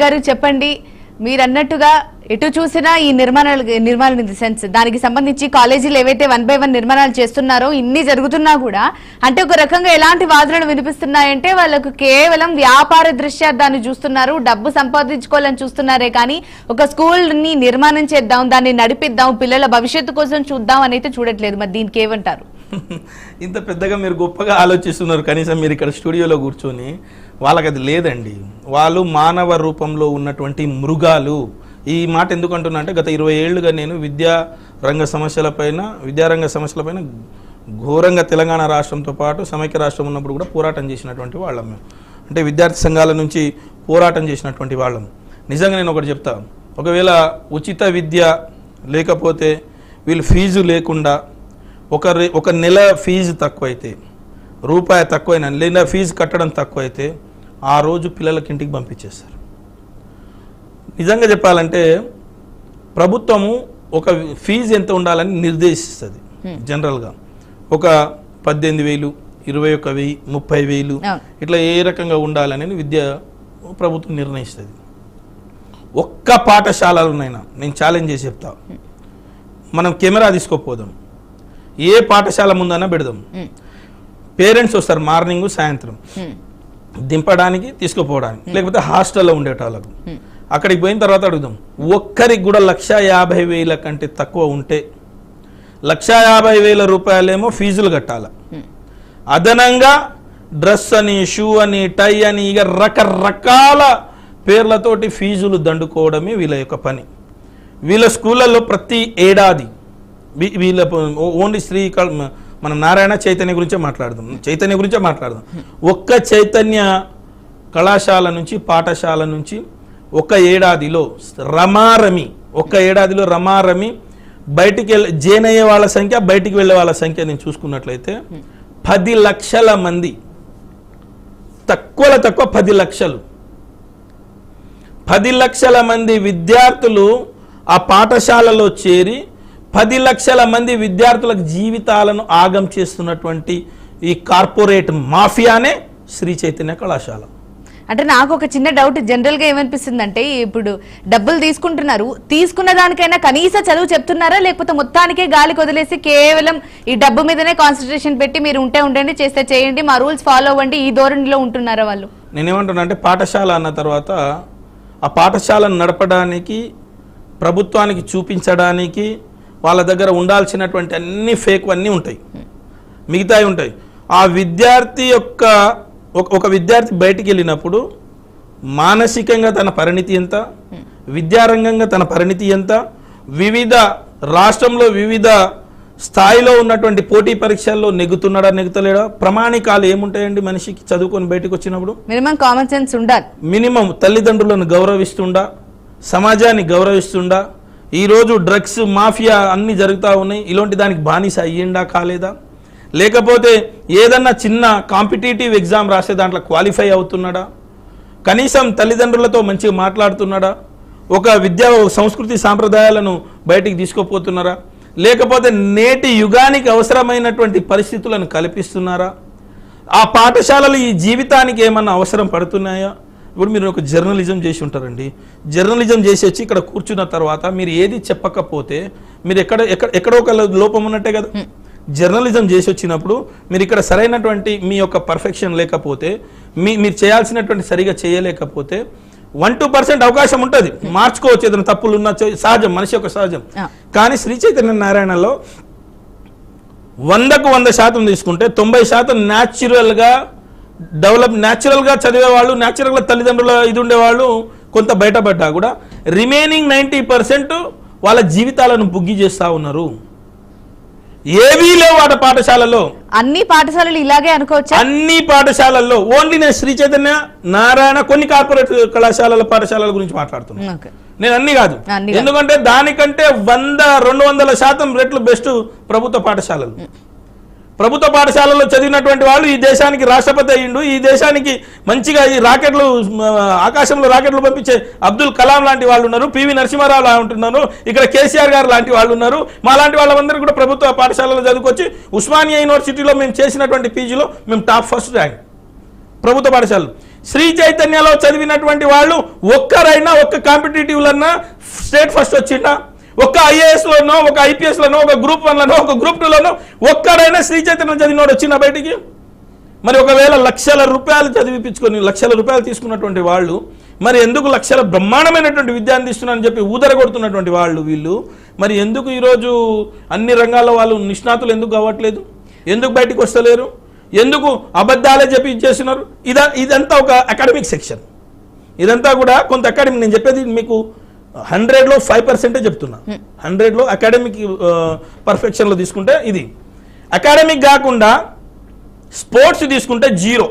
గారు చెప్పండి, మీరు అన్నట్టుగా ఎటు చూసినా ఈ నిర్మాణాలు ఇన్ ది సెన్స్ దానికి సంబంధించి కాలేజీలు ఏవైతే 1 by 1 నిర్మాణాలు చేస్తున్నారో ఇన్ని జరుగుతున్నా కూడా అంటే ఒక రకంగా ఎలాంటి వాదనలు వినిపిస్తున్నాయంటే వాళ్ళకు కేవలం వ్యాపార దృష్ట్యా దాన్ని చూస్తున్నారు, డబ్బు సంపాదించుకోవాలని చూస్తున్నారే కానీ ఒక స్కూల్ ని నిర్మాణం చేద్దాం, దాన్ని నడిపిద్దాం, పిల్లల భవిష్యత్తు కోసం చూద్దాం అని అయితే చూడట్లేదు. మరి దీనికి ఏమంటారు? ఇంత పెద్దగా మీరు గొప్పగా ఆలోచిస్తున్నారు, కనీసం మీరు ఇక్కడ స్టూడియోలో కూర్చొని వాళ్ళకి అది లేదండి. వాళ్ళు మానవ రూపంలో ఉన్నటువంటి మృగాలు. ఈ మాట ఎందుకు అంటున్నా అంటే గత 20 ఏళ్లుగా నేను విద్యారంగ సమస్యలపైన ఘోరంగా తెలంగాణ రాష్ట్రంతో పాటు సమైక్య రాష్ట్రం ఉన్నప్పుడు కూడా పోరాటం చేసినటువంటి వాళ్ళం. మేము అంటే విద్యార్థి సంఘాల నుంచి పోరాటం చేసినటువంటి వాళ్ళం. నిజంగా నేను ఒకటి చెప్తా, ఒకవేళ ఉచిత విద్య లేకపోతే వీళ్ళు ఫీజు లేకుండా ఒక నెల ఫీజు తక్కువైతే, రూపాయి తక్కువైనా లేదా ఫీజు కట్టడం తక్కువైతే ఆ రోజు పిల్లలకి ఇంటికి పంపించేస్తారు. నిజంగా చెప్పాలంటే ప్రభుత్వము ఒక ఫీజు ఎంత ఉండాలని నిర్దేశిస్తుంది. జనరల్గా ఒక 18,000, 21,000, 30,000 ఇట్లా ఏ రకంగా ఉండాలని ప్రభుత్వం నిర్ణయిస్తుంది. ఒక్క పాఠశాలలోనైనా నేను ఛాలెంజ్ చేసి చెప్తా, మనం కెమెరా తీసుకోపోదాం, ఏ పాఠశాల ముందన్నా పెడదాం, పేరెంట్స్ వస్తారు మార్నింగ్ సాయంత్రం దింపడానికి తీసుకుపోవడానికి, లేకపోతే హాస్టల్లో ఉండేటోళ్ళకు. అక్కడికి పోయిన తర్వాత అడుగుదాం, ఒక్కరికి కూడా 1,50,000 కంటే తక్కువ ఉంటే 1,50,000 రూపాయలేమో ఫీజులు కట్టాల, అదనంగా డ్రెస్ అని, షూ అని, టై అని, ఇక రకరకాల పేర్లతోటి ఫీజులు దండుకోవడమే వీళ్ళ యొక్క పని. వీళ్ళ స్కూళ్ళల్లో ప్రతి ఏడాది వీళ్ళ ఓన్లీ మనం నారాయణ చైతన్య గురించే మాట్లాడదాం. ఒక్క చైతన్య కళాశాల నుంచి పాఠశాల నుంచి ఒక ఏడాదిలో రమారమి బయటికి జాయిన్ అయ్యే వాళ్ళ సంఖ్య, బయటికి వెళ్ళే వాళ్ళ సంఖ్య నేను చూసుకున్నట్లయితే 10 లక్షల మంది, తక్కువ 10 లక్షలు, 10 లక్షల మంది విద్యార్థులు ఆ పాఠశాలలో చేరి 10 లక్షల మంది విద్యార్థులకు జీవితాలను ఆగం చేస్తున్నటువంటి ఈ కార్పొరేట్ మాఫియానే శ్రీ చైతన్య కళాశాల. అంటే నాకు ఒక చిన్న డౌట్ జనరల్గా ఏమనిపిస్తుంది అంటే, ఇప్పుడు డబ్బులు తీసుకుంటున్నారు, తీసుకున్న దానికైనా కనీస చదువు చెప్తున్నారా, లేకపోతే మొత్తానికే గాలికి వదిలేసి కేవలం ఈ డబ్బు మీదనే కాన్సన్ట్రేషన్ పెట్టి మీరు ఉండండి, చేస్తే చేయండి, మా రూల్స్ ఫాలో అవ్వండి, ఈ ధోరణిలో ఉంటున్నారా వాళ్ళు? నేనేమంటున్నా అంటే పాఠశాల అన్న తర్వాత ఆ పాఠశాలను నడపడానికి, ప్రభుత్వానికి చూపించడానికి వాళ్ళ దగ్గర ఉండాల్సినటువంటి అన్ని ఫేక్ అన్నీ ఉంటాయి, మిగతావి ఉంటాయి. ఆ విద్యార్థి ఒక విద్యార్థి బయటికి వెళ్ళినప్పుడు మానసికంగా తన పరిణితి ఎంత, విద్యారంగంగా తన పరిణితి ఎంత, రాష్ట్రంలో వివిధ స్థాయిలో ఉన్నటువంటి పోటీ పరీక్షల్లో నెగ్గుతున్నాడా నెగ్గుతలేడా, ప్రమాణికాలు ఏముంటాయండి మనిషికి చదువుకొని బయటకు వచ్చినప్పుడు? మినిమం కామన్ సెన్స్ ఉండాలి. మినిమం తల్లిదండ్రులను గౌరవిస్తుండా, సమాజాన్ని గౌరవిస్తుండా. ఈరోజు డ్రగ్స్ మాఫియా అన్నీ జరుగుతూ ఉన్నాయి, ఇలాంటి దానికి బానిస అయ్యిండా కాలేదా, లేకపోతే ఏదన్నా చిన్న కాంపిటేటివ్ ఎగ్జామ్ రాసే దాంట్లో క్వాలిఫై అవుతున్నాడా, కనీసం తల్లిదండ్రులతో మంచిగా మాట్లాడుతున్నాడా, ఒక విద్యా సంస్కృతి సాంప్రదాయాలను బయటికి తీసుకుపోతున్నారా, లేకపోతే నేటి యుగానికి అవసరమైనటువంటి పరిస్థితులను కల్పిస్తున్నారా, ఆ పాఠశాలలు ఈ జీవితానికి ఏమన్నా అవసరం పడుతున్నాయా? ఇప్పుడు మీరు ఒక జర్నలిజం చేసి ఉంటారండి, జర్నలిజం చేసి వచ్చి ఇక్కడ కూర్చున్న తర్వాత మీరు ఏది చెప్పకపోతే మీరు ఎక్కడో ఒక లోపం ఉన్నట్టే కదా. జర్నలిజం చేసి వచ్చినప్పుడు మీరు ఇక్కడ సరైనటువంటి మీ యొక్క పర్ఫెక్షన్ లేకపోతే, మీరు చేయాల్సినటువంటి సరిగా చేయలేకపోతే 1-2% అవకాశం ఉంటుంది, మార్చుకోవచ్చు, ఏదైనా తప్పులు ఉన్న సహజం, మనిషి యొక్క సహజం. కానీ శ్రీ చైతన్య నారాయణలో 100కు 100% తీసుకుంటే 90% న్యాచురల్గా చదివేవాళ్ళు, న్యాచురల్గా తల్లిదండ్రుల ఇది ఉండేవాళ్ళు కొంత బయటపడ్డా కూడా రిమైనింగ్ 90% వాళ్ళ జీవితాలను బుగ్గి చేస్తూ ఉన్నారు. ఏవీ లేవు వాటి పాఠశాలలో. అన్ని పాఠశాలలు ఇలాగే అనుకోవచ్చు. అన్ని పాఠశాలల్లో ఓన్లీ నేను శ్రీ చైతన్య నారాయణ కొన్ని కార్పొరేట్ పాఠశాలల గురించి మాట్లాడుతున్నాను, నేను అన్ని కాదు. ఎందుకంటే దానికంటే 100-200% రెట్లు బెస్ట్ ప్రభుత్వ పాఠశాలలు. ప్రభుత్వ పాఠశాలలో చదివినటువంటి వాళ్ళు ఈ దేశానికి రాష్ట్రపతి అయ్యిండు, ఈ దేశానికి మంచిగా ఈ రాకెట్లు ఆకాశంలో రాకెట్లు పంపించే అబ్దుల్ కలాం లాంటి వాళ్ళు ఉన్నారు, పివి నరసింహారావు లా ఉంటున్నారు, ఇక్కడ కేసీఆర్ గారు లాంటి వాళ్ళు ఉన్నారు. మా లాంటి వాళ్ళందరూ కూడా ప్రభుత్వ పాఠశాలలో చదువుకొచ్చి ఉస్మానియా యూనివర్సిటీలో మేము చేసినటువంటి పీజీలో మేము టాప్ 1st ర్యాంక్ ప్రభుత్వ పాఠశాలలు. శ్రీ చైతన్యలో చదివినటువంటి వాళ్ళు ఒక్కరైనా ఒక్క కాంపిటేటివ్లన్నా స్టేట్ ఫస్ట్ వచ్చిందా? ఒక్క ఐఏఎస్లోనో ఒక ఐపీఎస్లోనో ఒక గ్రూప్ 1లోనో ఒక గ్రూప్ 2లోనో ఒక్కడైనా శ్రీ చైతన్యం చదివినోడు వచ్చిందా బయటికి? మరి ఒకవేళ లక్షల రూపాయలు చదివిపించుకొని లక్షల రూపాయలు తీసుకున్నటువంటి వాళ్ళు మరి ఎందుకు లక్షల బ్రహ్మాండమైనటువంటి విద్య అందిస్తున్నారని చెప్పి ఊదరగొడుతున్నటువంటి వాళ్ళు వీళ్ళు మరి ఎందుకు ఈరోజు అన్ని రంగాల్లో వాళ్ళు నిష్ణాతులు ఎందుకు కావట్లేదు? ఎందుకు బయటికి వస్తలేరు? ఎందుకు అబద్ధాలే చెప్పి ఇచ్చేస్తున్నారు? ఇదంతా ఒక అకాడమిక్ సెక్షన్. ఇదంతా కూడా కొంత అకాడమిక్. నేను చెప్పేది మీకు 100లో 5% చెప్తున్నా. 100లో అకాడమిక్ పర్ఫెక్షన్లో తీసుకుంటే ఇది. అకాడమిక్ కాకుండా స్పోర్ట్స్ తీసుకుంటే జీరో.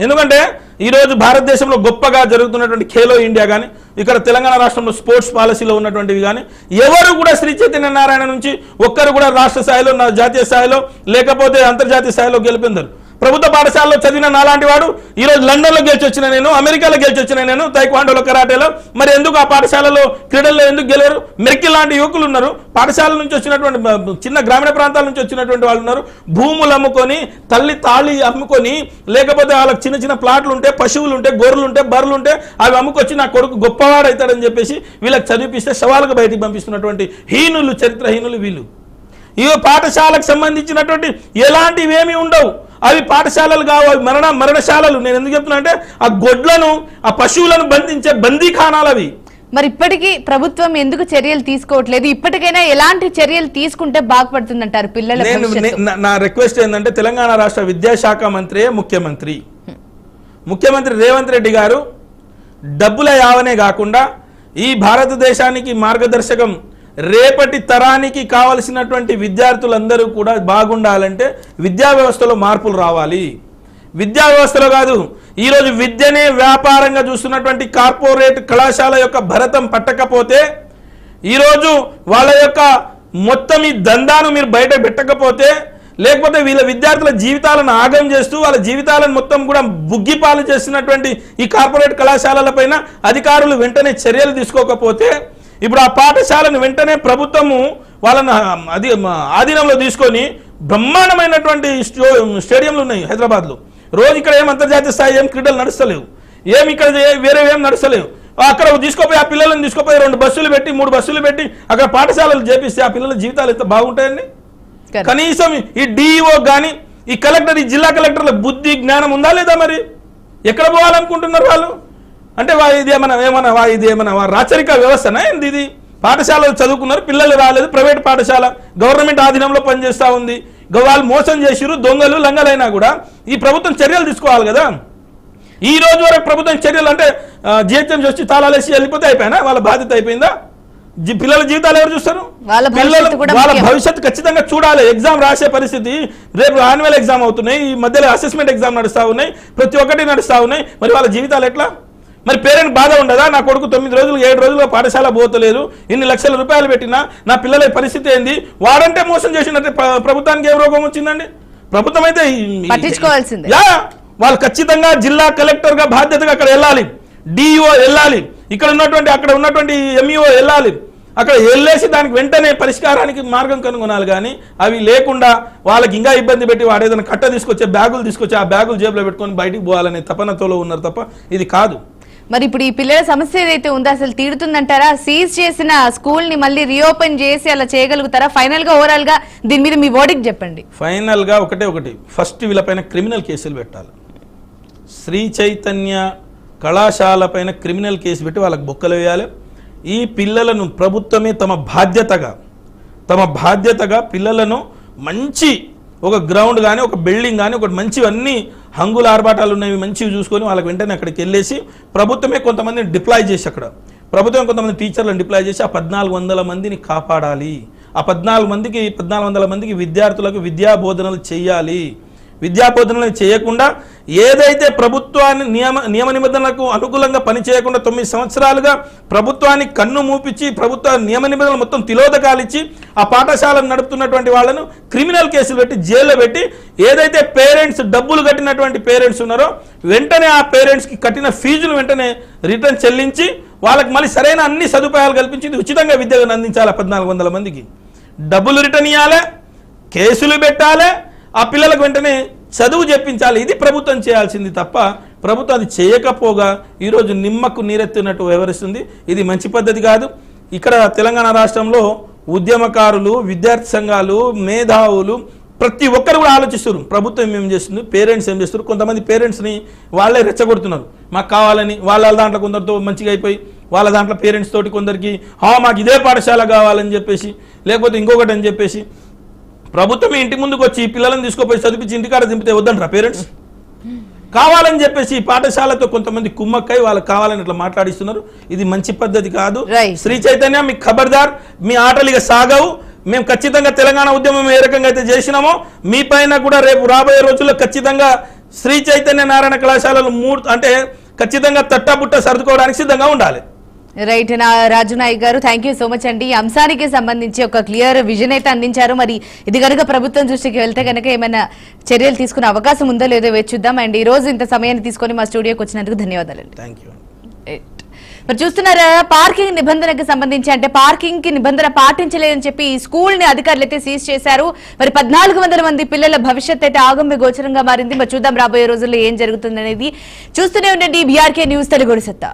ఎందుకంటే ఈరోజు భారతదేశంలో గొప్పగా జరుగుతున్నటువంటి ఖేలో ఇండియా కానీ ఇక్కడ తెలంగాణ రాష్ట్రంలో స్పోర్ట్స్ పాలసీలో ఉన్నటువంటివి కానీ ఎవరు కూడా శ్రీ చైతన్య నారాయణ నుంచి ఒక్కరు కూడా రాష్ట్ర స్థాయిలో జాతీయ స్థాయిలో లేకపోతే అంతర్జాతీయ స్థాయిలో గెలిపిందరు. ప్రభుత్వ పాఠశాలలో చదివిన నాలాంటి వాడు ఈరోజు లండన్లో గెలిచి వచ్చిన నేను, అమెరికాలో గెలిచి వచ్చిన నేను, తైక్వాండోలో కరాటేలో. మరి ఎందుకు ఆ పాఠశాలలో క్రీడల్లో ఎందుకు గెలరు? మెర్కి లాంటి యువకులు ఉన్నారు, పాఠశాల నుంచి వచ్చినటువంటి చిన్న గ్రామీణ ప్రాంతాల నుంచి వచ్చినటువంటి వాళ్ళు ఉన్నారు. భూములు అమ్ముకొని తల్లి తాళి అమ్ముకొని లేకపోతే వాళ్ళకి చిన్న చిన్న ప్లాట్లు ఉంటే, పశువులు ఉంటే, గొర్రెలు ఉంటే, బర్రెలు ఉంటే అవి అమ్ముకొచ్చి నా కొడుకు గొప్పవాడు అవుతాడని చెప్పేసి వీళ్ళకి చదివిపిస్తే శవాలకు బయటికి పంపిస్తున్నటువంటి హీనులు, చరిత్రహీనులు వీళ్ళు. ఈ పాఠశాలకు సంబంధించినటువంటి ఎలాంటివి ఏమీ ఉండవు. అవి పాఠశాలలు కావు, అవి మరణశాలలు. నేను ఎందుకు చెప్తున్నా అంటే ఆ గొడ్లను ఆ పశువులను బంధించే బందీఖానాలు అవి. మరి ఇప్పటికీ ప్రభుత్వం ఎందుకు చర్యలు తీసుకోవట్లేదు? ఇప్పటికైనా ఎలాంటి చర్యలు తీసుకుంటే బాగుపడుతుందంటారు పిల్లల భవిష్యత్తు? నా రిక్వెస్ట్ ఏంటంటే తెలంగాణ రాష్ట్ర విద్యాశాఖ మంత్రి ముఖ్యమంత్రి రేవంత్ రెడ్డి గారు డబ్బుల యావనే కాకుండా ఈ భారతదేశానికి మార్గదర్శకం రేపటి తరానికి కావలసినటువంటి విద్యార్థులందరూ కూడా బాగుండాలంటే విద్యా వ్యవస్థలో మార్పులు రావాలి. విద్యా వ్యవస్థలో కాదు, ఈరోజు విద్యనే వ్యాపారంగా చూస్తున్నటువంటి కార్పొరేట్ కళాశాల యొక్క భరతం పట్టకపోతే, ఈరోజు వాళ్ళ యొక్క మొత్తం ఈ దందాను మీరు బయట పెట్టకపోతే, లేకపోతే వీళ్ళ విద్యార్థుల జీవితాలను ఆగం చేస్తూ వాళ్ళ జీవితాలను మొత్తం కూడా బుగ్గిపాలు చేస్తున్నటువంటి ఈ కార్పొరేట్ కళాశాలల పైన అధికారులు వెంటనే చర్యలు తీసుకోకపోతే, ఇప్పుడు ఆ పాఠశాలను వెంటనే ప్రభుత్వము వాళ్ళని ఆధీనంలో తీసుకొని బ్రహ్మాండమైనటువంటి స్టేడియంలు ఉన్నాయి హైదరాబాద్లో. రోజు ఇక్కడ ఏం అంతర్జాతీయ స్థాయి ఏం క్రీడలు నడుస్తలేవు, ఏమి ఇక్కడ వేరే ఏం నడుస్తలేవు. అక్కడ తీసుకుపోయి ఆ పిల్లలను తీసుకుపోయి 2 బస్సులు పెట్టి 3 బస్సులు పెట్టి అక్కడ పాఠశాలలు చేపిస్తే ఆ పిల్లల జీవితాలు ఎంత బాగుంటాయండి. కనీసం ఈ డిఈఓ కానీ ఈ కలెక్టర్, ఈ జిల్లా కలెక్టర్ల బుద్ధి జ్ఞానం ఉందా లేదా? మరి ఎక్కడ పోవాలనుకుంటున్నారు వాళ్ళు? అంటే ఇది ఏమన్నా రాచరిక వ్యవస్థనా ఏంది ఇది? పాఠశాలలు చదువుకున్నారు, పిల్లలు రాలేదు, ప్రైవేట్ పాఠశాల గవర్నమెంట్ ఆధీనంలో పనిచేస్తూ ఉంది. వాళ్ళు మోసం చేసిరు, దొంగలు లంగలైనా కూడా ఈ ప్రభుత్వం చర్యలు తీసుకోవాలి కదా. ఈ రోజు వరకు ప్రభుత్వం చర్యలు అంటే జిహెచ్ఎంసీ వచ్చి తాళాలేసి వెళ్ళిపోతే అయిపోయినా వాళ్ళ బాధ్యత అయిపోయిందా? పిల్లల జీవితాలు ఎవరు చూస్తారు? వాళ్ళ భవిష్యత్తు ఖచ్చితంగా చూడాలి. ఎగ్జామ్ రాసే పరిస్థితి, రేపు యాన్యువల్ ఎగ్జామ్ అవుతున్నాయి, ఈ మధ్యలో అసెస్మెంట్ ఎగ్జామ్ నడుస్తూ ఉన్నాయి, ప్రతి ఒక్కటి నడుస్తూ ఉన్నాయి. మరి వాళ్ళ జీవితాలు ఎట్లా? మరి పేరెంట్ బాధ ఉండదా? నా కొడుకు 9 రోజులు 7 రోజులు పాఠశాల పోతలేదు, ఇన్ని లక్షల రూపాయలు పెట్టినా నా పిల్లల పరిస్థితి ఏంది? వాడంటే మోసం చేసినట్టే ప్రభుత్వానికి ఏం రోగం వచ్చిందండి? ప్రభుత్వం అయితే పట్టించుకోవాల్సిందే. వాళ్ళు ఖచ్చితంగా జిల్లా కలెక్టర్ గా బాధ్యతగా అక్కడ వెళ్ళాలి, డిఈఓ వెళ్ళాలి, అక్కడ ఉన్నటువంటి ఎంఈఓ వెళ్ళాలి. అక్కడ వెళ్ళేసి దానికి వెంటనే పరిష్కారానికి మార్గం కనుగొనాలి. కానీ అవి లేకుండా వాళ్ళకి ఇంకా ఇబ్బంది పెట్టి వాడు ఏదైనా కట్ట తీసుకొచ్చే బ్యాగులు తీసుకొచ్చి ఆ బ్యాగులు జేబులో పెట్టుకొని బయటికి పోవాలనే తపనతోలో ఉన్నారు తప్ప ఇది కాదు. మరి ఇప్పుడు ఈ పిల్లల సమస్య ఏదైతే ఉందో అసలు తీరుతుందంటారా? సీజ్ చేసిన స్కూల్ ని మళ్ళీ రీఓపెన్ చేసి అలా చేయగలుగుతారా? ఫైనల్ గా ఓవరాల్ గా దీని మీద మీ వర్డిక్ట్ చెప్పండి. ఫైనల్ గా ఒకటి ఫస్ట్ వీళ్ళపైన క్రిమినల్ కేసులు పెట్టాలి. శ్రీ చైతన్య కళాశాల పైన క్రిమినల్ కేసు పెట్టి వాళ్ళకి బొక్కలు వేయాలి. ఈ పిల్లలను ప్రభుత్వమే తమ బాధ్యతగా పిల్లలను మంచి ఒక గ్రౌండ్ కానీ ఒక బిల్డింగ్ కానీ ఒకటి మంచి అన్ని హంగుల ఆర్భాటాలు ఉన్నవి మంచివి చూసుకొని వాళ్ళకి వెంటనే అక్కడికి వెళ్ళేసి ప్రభుత్వమే కొంతమందిని డిప్లాయ్ చేసి ప్రభుత్వం కొంతమంది టీచర్లను డిప్లాయ్ చేసి ఆ 1400 మందిని కాపాడాలి. ఆ 1400 మందికి విద్యార్థులకు విద్యా బోధనలు చేయాలి. విద్యా బోధనలు చేయకుండా ఏదైతే ప్రభుత్వాన్ని నియమ నిబంధనలకు అనుకూలంగా పనిచేయకుండా 9 సంవత్సరాలుగా ప్రభుత్వానికి కన్ను మూపించి ప్రభుత్వ నియమ నిబంధనలు మొత్తం తిలోదకాలు ఇచ్చి ఆ పాఠశాలను నడుపుతున్నటువంటి వాళ్ళను క్రిమినల్ కేసులు పెట్టి జైల్లో పెట్టి ఏదైతే పేరెంట్స్ డబ్బులు కట్టినటువంటి పేరెంట్స్ ఉన్నారో వెంటనే ఆ పేరెంట్స్కి కట్టిన ఫీజులు వెంటనే రిటర్న్ చెల్లించి వాళ్ళకి మళ్ళీ సరైన అన్ని సదుపాయాలు కల్పించి ఉచితంగా విద్యను అందించాలి. 1400 మందికి డబ్బులు రిటర్న్ ఇవ్వాలి, కేసులు పెట్టాలి, ఆ పిల్లలకు వెంటనే చదువు చెప్పించాలి. ఇది ప్రభుత్వం చేయాల్సింది తప్ప ప్రభుత్వం అది చేయకపోగా ఈరోజు నిమ్మకు నీరెత్తినట్టు వ్యవహరిస్తుంది. ఇది మంచి పద్ధతి కాదు. ఇక్కడ తెలంగాణ రాష్ట్రంలో ఉద్యమకారులు, విద్యార్థి సంఘాలు, మేధావులు ప్రతి ఒక్కరు కూడా ఆలోచిస్తారు ప్రభుత్వం ఏం చేస్తుంది, పేరెంట్స్ ఏం చేస్తారు. కొంతమంది పేరెంట్స్ని వాళ్ళే రెచ్చగొడుతున్నారు. మాకు కావాలని వాళ్ళ దాంట్లో కొందరితో మంచిగా అయిపోయి వాళ్ళ దాంట్లో పేరెంట్స్ తోటి కొందరికి మాకు ఇదే పాఠశాల కావాలని చెప్పేసి, లేకపోతే ఇంకొకటి అని చెప్పేసి ప్రభుత్వం ఇంటి ముందుకు వచ్చి పిల్లలను తీసుకుపోయి చదివించి ఇంటికాడ దింపితే వద్దంటారా పేరెంట్స్? కావాలని చెప్పేసి పాఠశాలతో కొంతమంది కుమ్మక్కై వాళ్ళకి కావాలని ఇట్లా మాట్లాడిస్తున్నారు. ఇది మంచి పద్ధతి కాదు. శ్రీ చైతన్య మీకు ఖబర్దార్, మీ ఆటలు ఇక సాగవు. మేము ఖచ్చితంగా తెలంగాణ ఉద్యమం ఏ రకంగా అయితే చేసినామో మీ పైన కూడా రేపు రాబోయే రోజుల్లో ఖచ్చితంగా శ్రీ చైతన్య నారాయణ కళాశాలలు అంటే ఖచ్చితంగా తట్టబుట్ట సర్దుకోవడానికి సిద్ధంగా ఉండాలి. రైట్ రాజు నాయక్ గారు, థ్యాంక్ యూ సో మచ్ అండి. ఈ అంశానికి సంబంధించి ఒక క్లియర్ విజన్ అయితే అందించారు. మరి ఇది కనుక ప్రభుత్వం దృష్టికి వెళ్తే కనుక ఏమైనా చర్యలు తీసుకునే అవకాశం ఉందో లేదో వేచి చూద్దాం. అండ్ ఈ రోజు ఇంత సమయాన్ని తీసుకొని మా స్టూడియోకి వచ్చినందుకు ధన్యవాదాలండి. Thank you. మరి చూస్తున్నారా, పార్కింగ్ నిబంధనకు సంబంధించి అంటే పార్కింగ్ కి నిబంధన పాటించలేదని చెప్పి ఈ స్కూల్ ని అధికారులు అయితే సీజ్ చేశారు. మరి 1400 మంది పిల్లల భవిష్యత్ అయితే ఆగమ్య గోచరంగా మారింది. మరి చూద్దాం రాబోయే రోజుల్లో ఏం జరుగుతుంది అనేది. చూస్తూనే ఉండండి BRK న్యూస్ తెలుగు సత్తా.